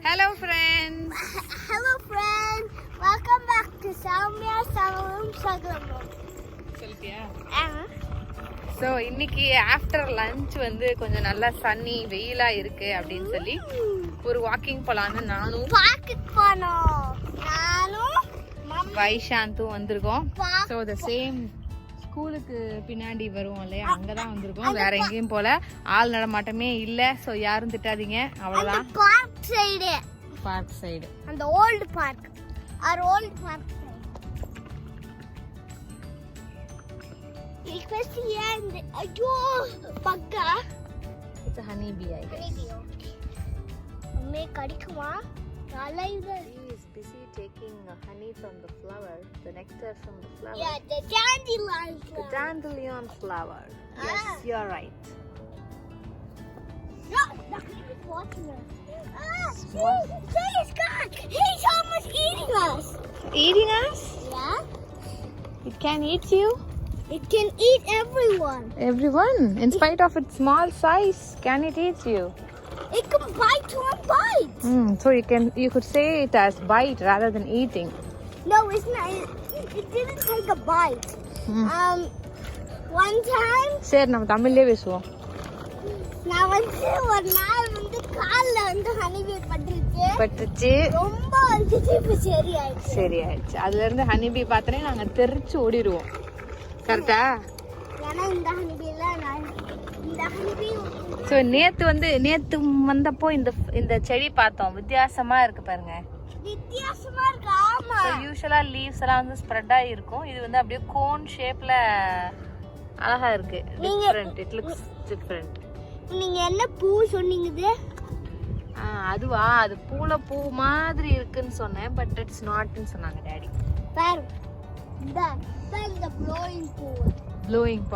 Hello friends. Hello friends. Welcome back to Soumya Salam Sagalam. சொல்லிட்டியா? So இன்னைக்கு after lunch வந்து கொஞ்சம் நல்லா சன்னி வெயிலா இருக்கு அப்படின்னு சொல்லி ஒரு வாக்கிங் போலான்னு நானும் வைஷாந்தும் வந்திருக்கோம். ஸோ த சேம் ஸ்கூலுக்கு பின்னாடி வருவோம் இல்லையா, அங்கதான் வந்திருக்கோம். வேற எங்கேயும் போல, ஆள் நடமாட்டமே இல்ல. ஸோ யாரும் திட்டாதீங்க, அவ்வளவுதான். பார்க் சைடு அந்த old park, our old park side. Request here and ayo pagga. It's a honey bee, I guess. Honey bee. Me kadikuma. Nalla idu. He is busy taking honey from the flower, the nectar from the flower. Yeah, the dandelion flower. The dandelion flower. Yes, you're right. No, the honey is watching us. See his cock. He's almost eating us. Eating us? Yeah. It can eat you? It can eat everyone. Everyone? In spite of its small size, can it eat you? It can bite one bite. So you could say it as bite rather than eating. No, it's not. It didn't take a bite. One time. சரி, நம்ம தமிழ்லயே பேசுவோம். நான் வந்து ஒரு நாள் வந்து கால்ல வந்து ஹனிபீ பட்டுச்சு. ரொம்ப வந்துச்சு. இப்ப சரியாயிடுச்சு. அதுல இருந்து ஹனிபீ பார்த்தனே நாங்க தெரிச்சு ஓடிடுவோம். கரெக்டா? ஏன்னா இந்த ஹனிபீ சோ நேத்து வந்தப்போ இந்த செடி பார்த்தோம். வித்தியாசமா இருக்கு பாருங்க. வித்தியாசமா இருக்கு. ஆமா. யூசுவலா லீவ்ஸ் எல்லாம் வந்து ஸ்ப்ரெட் ஆகி இருக்கும். இது வந்து அப்படியே கோன் ஷேப்ல அழகா இருக்கு. டிஃபரண்ட். It looks different. நீங்க என்ன பூ சொன்னீங்க? அதுவா, அது பூ மாதிரி இருக்குன்னு சொன்னேன். பட் இட்ஸ் நாட்னு சொன்னாங்க டாடி. பாரு, the blowing poo.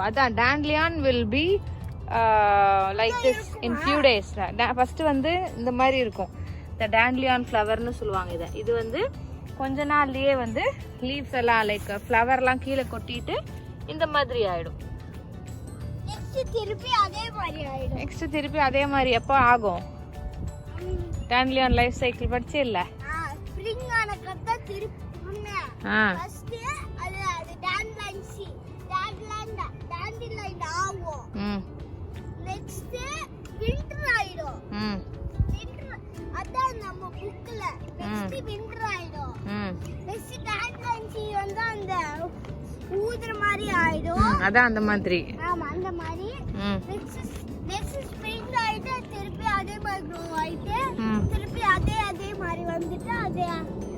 அதான் dandelion will be like this in few days. First வந்து இந்த மாதிரி இருக்கும். the dandelion flower னு சொல்லுவாங்க. இது வந்து கொஞ்ச நாள்லயே வந்து லீவ்ஸ் எல்லாம் லைக் ஃப்ளவர் எல்லாம் கீழே கொட்டிட்டு இந்த மாதிரி ஆயிடும். நெக்ஸ்ட் திருப்பி அதே மாதிரி எப்போ ஆகும்? dandelion லைஃப் சைக்கிள் படிச்சே இல்ல? ஸ்ப்ரிங் ஆன கட்ட திருப்பி ஃபர்ஸ்ட் அது dandelion ஆகும். நெக்ஸ்ட் வின்டர் ஆயிடும். அதான் நம்ம புக்ல நெக்ஸ்ட் வின்டர் ஆயிடும். நெக்ஸ்ட் dandelion வந்து அந்த ஊதுற மாதிரி ஆயிடும். அதான் அந்த மாதிரி. ஆமா, அந்த மாதிரி. நெக்ஸ்ட் ஸ்ப்ரிங் ஆயிட்டு திருப்பி அதே மாதிரி க்ரோ ஆயிட்டு திருப்பி அதே மாதிரி வந்துட்டு அதே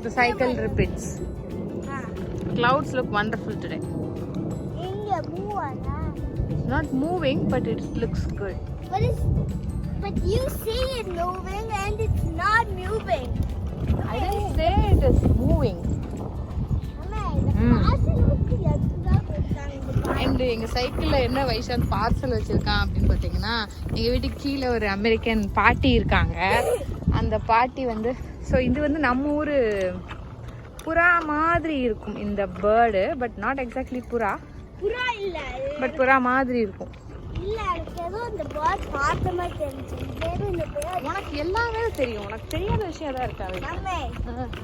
the cycle repeats. Clouds look wonderful today. Inga move ana. It's not moving, but it looks good. But you see it moving and it's not moving. I didn't say it is moving. And எங்க சைக்கிள்ல என்ன Vaishant parcel வச்சிருக்கான் அப்படின்னு பாத்தீங்கன்னா, எங்க வீட்டுக்கு கீழே ஒரு அமெரிக்கன் பாட்டி இருக்காங்க. அந்த பாட்டி வந்து இது வந்து நம்ம ஊரு புறா மாதிரி இருக்கும் இந்த பேர்டு. பட் நாட் எக்ஸாக்ட்லி புறா இல்ல, பட் புறா மாதிரி இருக்கும். இல்ல, எனக்கு ஏதோ இந்த பேர்ட் பார்த்த மாதிரி தெரிஞ்சு. உனக்கு எல்லாமே தெரியும், உனக்கு தெரியாத விஷயம் தான் இருக்காது.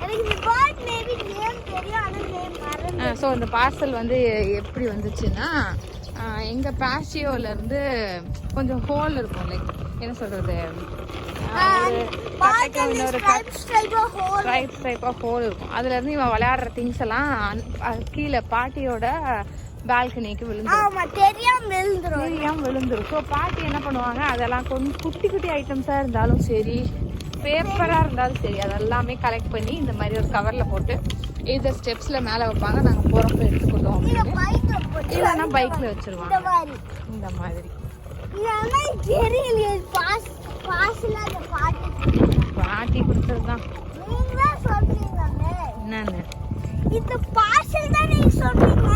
எனக்கு இந்த பேர்ட் மேபி நேம் தெரியும், ஆனா நேம் மறந்து. சோ இந்த பார்சல் வந்து எப்படி வந்துச்சுன்னா, எங்க பேஷியோல இருந்து கொஞ்சம் ஹோல் இருக்கும். லைக் என்ன சொல்றது, ஹோல் இருக்கும். அதுல இருந்து இவன் விளையாடுற திங்ஸ் எல்லாம் கீழே பாட்டியோட பால்கனிக்கு தெரியாம விழுந்துரும். ஸோ பாட்டி என்ன பண்ணுவாங்க, அதெல்லாம் கொஞ்சம் குட்டி குட்டி ஐட்டம்ஸா இருந்தாலும் சரி, பேப்பரா இருந்தாலும் சரி, அதெல்லாமே கலெக்ட் பண்ணி இந்த மாதிரி ஒரு கவர்ல போட்டு இந்த ஸ்டெப்ஸ்ல மேல வைப்பாங்க. நாங்க போறப்ப எடுத்துக்கிட்டோம். இல்லைன்னா பைக்ல வச்சிருவாங்க இந்த மாதிரி. பாட்டி கொடுத்ததுதான். என்னன்னு இந்த பார்சல் தான் நீங்க சொன்னீங்க.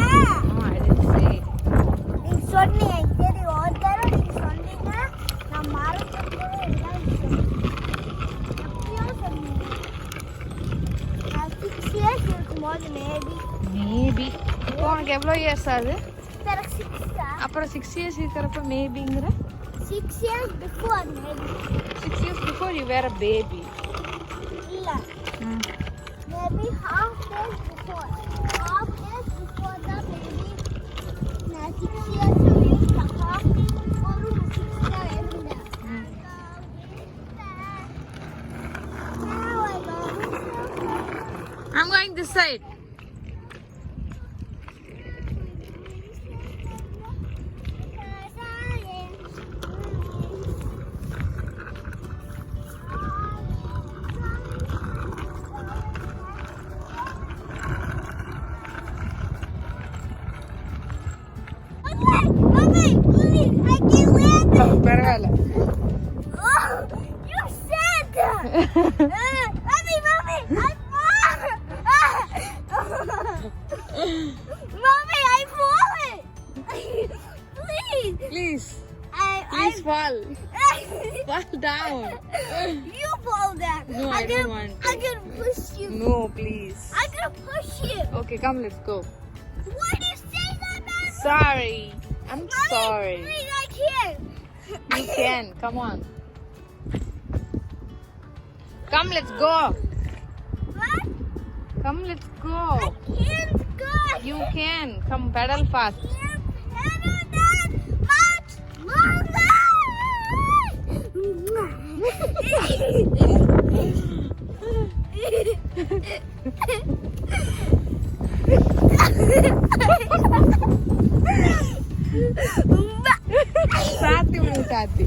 நீங்க சொன்னீங்க, சரி, ஒரு தடவை நீங்க சொன்னீங்க, நான் மறந்துட்டேன். நான் 6 years இருக்கும்போது மேபி இப்போ உனக்கு எவ்வளோ இயர்ஸ் ஆகுது? அப்புறம் 6 years இருக்கிறப்ப மேபிங்கிற 6 years before maybe. 6 years before you were a baby. Maybe half days before. Half days before the baby. 6 years to use the half days before 6 years. I'm going this side. Mommy, please, I can't land it. பரவாயில்ல. Oh, you said that. Mommy, I fall. Mommy, I fall. Please. Please fall. Fall down. You fall down. No, I don't want to. I'm gonna push you. No, please. I'm gonna push you. Okay, come, let's go. Why do you say that, Mommy? Sorry. I'm Mommy, sorry. Please, I can't. You can. Come on. Come, let's go. What? Come, let's go. I can't go. You can. Come, pedal fast. I can't pedal that much சாத்தி விடு சாத்தி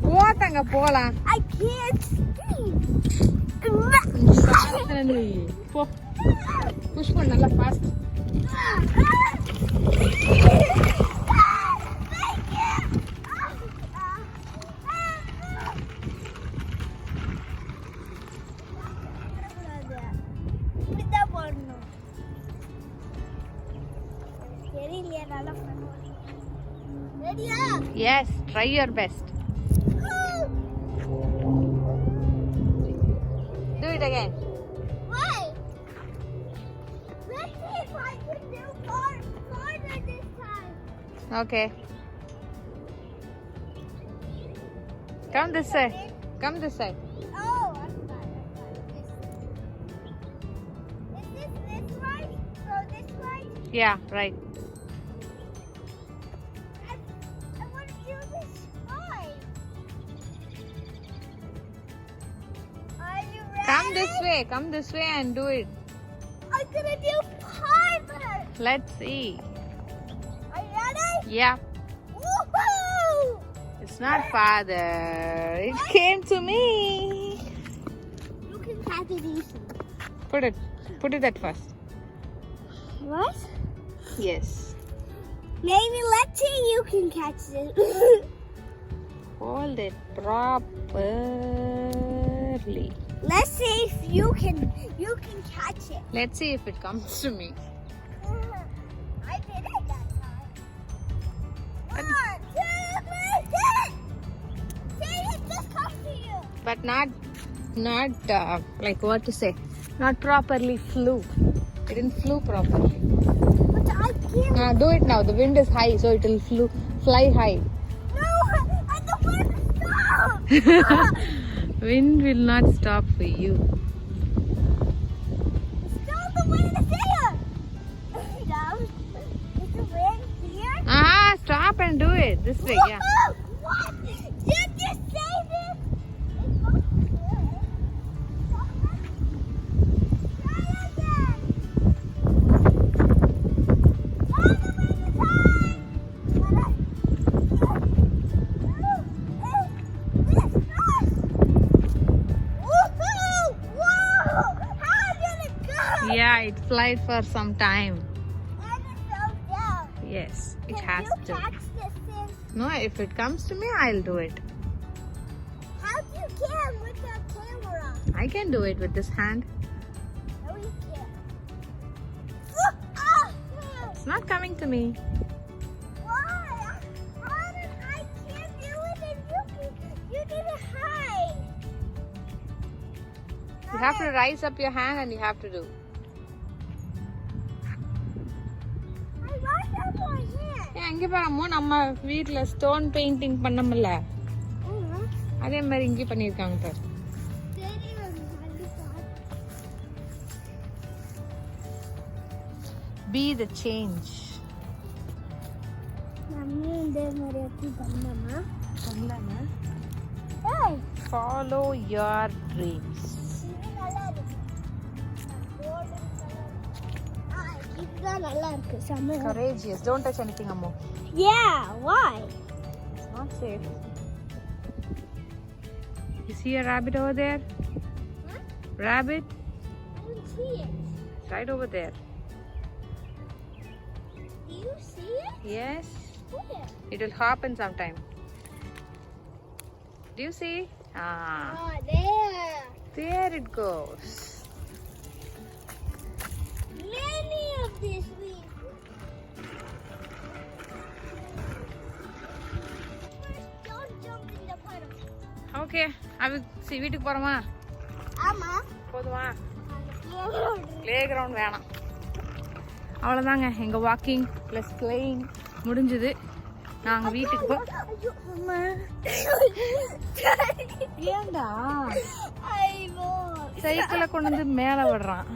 போட்டங்க போலாம் I can't போ push பண்ணு நல்லா fast Yes, try your best. Do it again. Why? Let's see if I can do farther this time. Okay. Come this side. Come this side. Oh, I'm fine. Is this right? So this right? Yeah, right. I want to do this right. Are you ready? Come this way and do it. I'm gonna do farther. Let's see. Are you ready? Yeah. Woohoo! It's not father. It came to me. You can catch it easy. Put it at first. What? Yes. Maybe let's see you can catch it. Hold it properly. Let's see if you can catch it. Let's see if it comes to me. I did it that time. 1, 2, 3, hit it! See, it just comes to you. But not like what to say. Not properly flew. It didn't flew properly. But I can't. Now do it now. The wind is high, so it will fly high. No, I don't want to stop. Wind will not stop for you. Stop the wind is here. Down. Is the wind here? Stop and do it this way. Yeah. Woohoo! What? Did you say this? It's not here. Try again. Oh, the wind is high. Woohoo! Whoa! How did it go? Yeah, it flied for some time. And it fell down. Yes, it Can has you to. catch this thing? No, if it comes to me, I'll do it. How do you can with the camera? I can do it with this hand. No, you can't. It's not coming to me. Why? How did I can't do it and you did it high? You have to rise up your hand and you have to do. I rise up my hand. அங்க பாருமோ நம்ம வீட்ல stone painting பண்ணோம்ல அதே மாதிரி இங்க பண்ணிருக்காங்க பாரு. Daddy was be the change. Mummy இந்த மாதிரி அப்படி பண்ணலாமா? பண்ணலாமா? ஏய் Follow your dreams. இது நல்லா இருக்கு. Golden colour. இதுதான் நல்லா இருக்கு. செம்ம. Courageous. Don't touch anything, Ammo. Yeah, why? It's not safe. You see a rabbit over there? Huh? Rabbit? I don't see it. It's right over there. Do you see it? Yes. Where? It will happen sometime. Do you see? Ah. Oh, there. There it goes. Many of these leaves. First, don't jump in the puddle. Okay. I will see. வீட்டுக்கு போறோமா? ஆமா. போதுமா? Play ground வேணாம். அவ்வளோதாங்க எங்கள் walking plus playing முடிஞ்சுது. நாங்கள் வீட்டுக்கு ஏண்டா சைக்கிளை கொண்டு வந்து மேலே விடுறான்.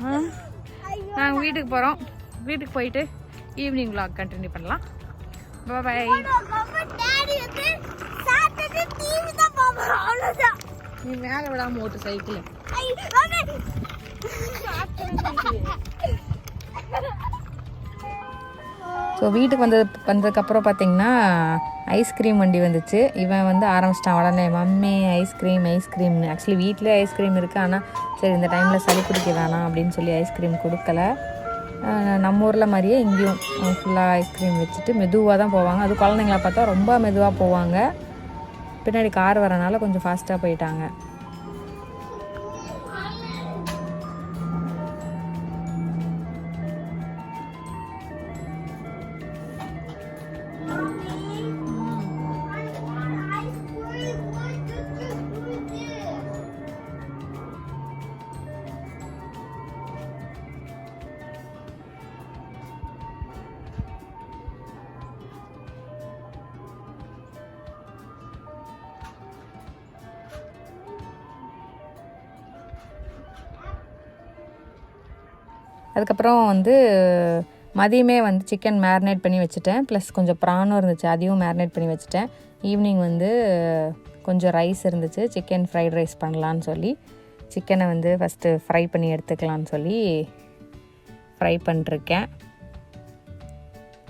நாங்கள் வீட்டுக்கு போகிறோம். வீட்டுக்கு போயிட்டு ஈவினிங் vlog கண்டினியூ பண்ணலாம். பாய். நீ மேலே விடாமல் ஓட்டு சைக்கிள். ஸோ வீட்டுக்கு வந்ததுக்கப்புறம் பார்த்தீங்கன்னா ஐஸ்கிரீம் வண்டி வந்துச்சு. இவன் வந்து ஆரம்பிச்சிட்டான் உடனே மம்மி ஐஸ்கிரீம்னு. ஆக்சுவலி வீட்டிலே ஐஸ்கிரீம் இருக்குது. ஆனால் சரி இந்த டைமில் சளி பிடிக்க வேணாம் அப்படின்னு சொல்லி ஐஸ்கிரீம் கொடுக்கல. நம்ம ஊரில் மாதிரியே இங்கேயும் ஃபுல்லாக ஐஸ்கிரீம் வச்சுட்டு மெதுவாக தான் போவாங்க. அது குழந்தைங்கள பார்த்தா ரொம்ப மெதுவாக போவாங்க. பின்னாடி கார் வரனால கொஞ்சம் ஃபாஸ்ட்டாக போயிட்டாங்க. அதுக்கப்புறம் வந்து மதியமே வந்து சிக்கன் மேரினேட் பண்ணி வச்சுட்டேன். ப்ளஸ் கொஞ்சம் ப்ரானும் இருந்துச்சு, அதையும் மேரினேட் பண்ணி வச்சுட்டேன். ஈவினிங் வந்து கொஞ்சம் ரைஸ் இருந்துச்சு, சிக்கன் ஃப்ரைட் ரைஸ் பண்ணலான்னு சொல்லி சிக்கனை வந்து ஃபஸ்ட்டு ஃப்ரை பண்ணி எடுத்துக்கலான்னு சொல்லி ஃப்ரை பண்ணிருக்கேன்.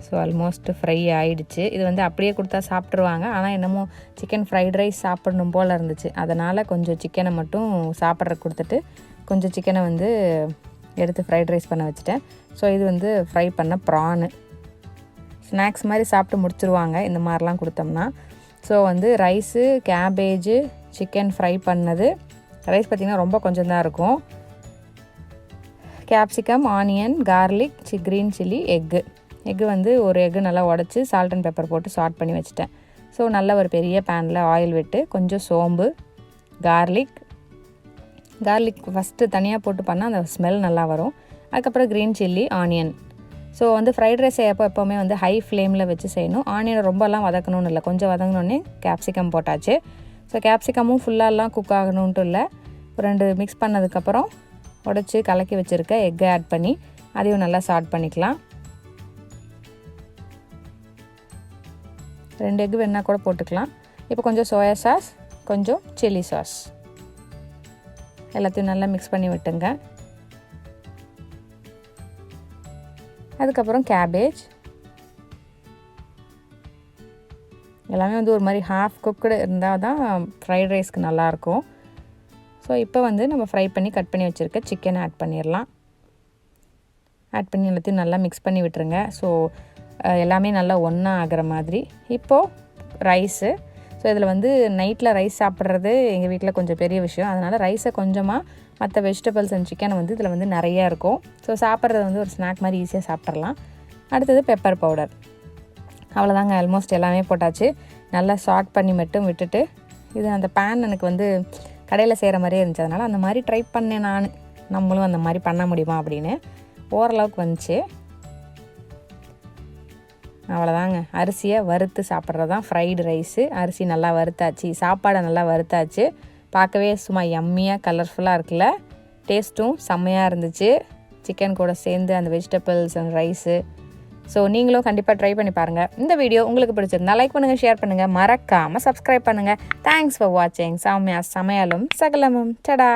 ஸோ ஆல்மோஸ்ட் ஃப்ரை ஆகிடுச்சு. இது வந்து அப்படியே கொடுத்தா சாப்பிட்ருவாங்க. ஆனால் என்னமோ சிக்கன் ஃப்ரைட் ரைஸ் சாப்பிடணும் போல் இருந்துச்சு. அதனால் கொஞ்சம் சிக்கனை மட்டும் சாப்பிட்றதுக்கு கொடுத்துட்டு கொஞ்சம் சிக்கனை வந்து எடுத்து ஃப்ரைட் ரைஸ் பண்ண வச்சுட்டேன். ஸோ இது வந்து ஃப்ரை பண்ண ப்ரானு. ஸ்நாக்ஸ் மாதிரி சாப்பிட்டு முடிச்சுருவாங்க இந்த மாதிரிலாம் கொடுத்தோம்னா. ஸோ வந்து ரைஸு, கேபேஜு, சிக்கன் ஃப்ரை பண்ணது. ரைஸ் பார்த்திங்கன்னா ரொம்ப கொஞ்சம் தான் இருக்கும். Capsicum, onion, garlic, green chilli, egg வந்து ஒரு எக்கு நல்லா உடச்சி சால்ட் அண்ட் பெப்பர் போட்டு சாட் பண்ணி வச்சுட்டேன். ஸோ நல்ல ஒரு பெரிய பேனில் ஆயில் விட்டு கொஞ்சம் சோம்பு, கார்லிக் ஃபஸ்ட்டு தனியாக போட்டு பண்ணால் அந்த ஸ்மெல் நல்லா வரும். அதுக்கப்புறம் க்ரீன் சில்லி, ஆனியன். ஸோ வந்து ஃப்ரைட் ரைஸ் செய்யப்போ எப்போவுமே வந்து ஹை ஃப்ளேமில் வச்சு செய்யணும். ஆனியனை ரொம்பலாம் வதக்கணும்னு இல்லை, கொஞ்சம் வதங்கினோடனே கேப்சிகம் போட்டாச்சு. ஸோ கேப்சிகமும் ஃபுல்லாலாம் குக் ஆகணுன்ட்டு இல்லை. 2 மிக்ஸ் பண்ணதுக்கப்புறம் உடச்சி கலக்கி வச்சுருக்க எக்கை ஆட் பண்ணி அதையும் நல்லா சாட் பண்ணிக்கலாம். 2 எக்கு வேணால் கூட போட்டுக்கலாம். இப்போ கொஞ்சம் சோயா சாஸ், கொஞ்சம் சில்லி சாஸ் எல்லாத்தையும் நல்லா மிக்ஸ் பண்ணி விட்டுங்க. அதுக்கப்புறம் கேபேஜ் எல்லாமே வந்து ஒரு மாதிரி ஹாஃப் குக்குடு இருந்தால் தான் ஃப்ரைட் ரைஸ்க்கு நல்லாயிருக்கும். ஸோ இப்போ வந்து நம்ம ஃப்ரை பண்ணி கட் பண்ணி வச்சுருக்க சிக்கனை ஆட் பண்ணிடலாம். ஆட் பண்ணி எல்லாத்தையும் நல்லா மிக்ஸ் பண்ணி விட்டுருங்க. ஸோ எல்லாமே நல்லா ஒன்றா ஆகிற மாதிரி. இப்போது ரைஸு. ஸோ இதில் வந்து நைட்டில் ரைஸ் சாப்பிட்றது எங்கள் வீட்டில் கொஞ்சம் பெரிய விஷயம். அதனால் ரைஸை கொஞ்சமாக மற்ற வெஜிடபிள்ஸ் அண்ட் சிக்கனை வந்து இதில் வந்து நிறையா இருக்கும். ஸோ சாப்பிட்றது வந்து ஒரு ஸ்நாக் மாதிரி ஈஸியாக சாப்பிட்றலாம். அடுத்தது பெப்பர் பவுடர். அவ்வளோதாங்க, ஆல்மோஸ்ட் எல்லாமே போட்டாச்சு. நல்லா சாட் பண்ணி மட்டும் விட்டுட்டு, இது அந்த பேன் எனக்கு வந்து கடையில் செய்கிற மாதிரியே இருந்துச்சு. அதனால் அந்த மாதிரி ட்ரை பண்ணேன் நம்மளும் அந்த மாதிரி பண்ண முடியுமா அப்படின்னு. ஓரளவுக்கு வந்துச்சு. அவ்வளோதாங்க, அரிசியை வறுத்து சாப்பிட்றது தான் ஃப்ரைடு ரைஸு. அரிசி நல்லா வறுத்தாச்சு, சாப்பாடை நல்லா வறுத்தாச்சு. பார்க்கவே சும்மா யம்மியாக கலர்ஃபுல்லாக இருக்குல்ல. டேஸ்ட்டும் செம்மையாக இருந்துச்சு. சிக்கன் கூட சேர்ந்து அந்த வெஜிடபிள்ஸ் அண்ட் ரைஸு. ஸோ நீங்களும் கண்டிப்பாக ட்ரை பண்ணி பாருங்கள். இந்த வீடியோ உங்களுக்கு பிடிச்சிருந்தா லைக் பண்ணுங்கள், ஷேர் பண்ணுங்கள், மறக்காமல் சப்ஸ்கிரைப் பண்ணுங்கள். தேங்க்ஸ் ஃபார் வாட்சிங். சமையலும் சகலமும். டடா.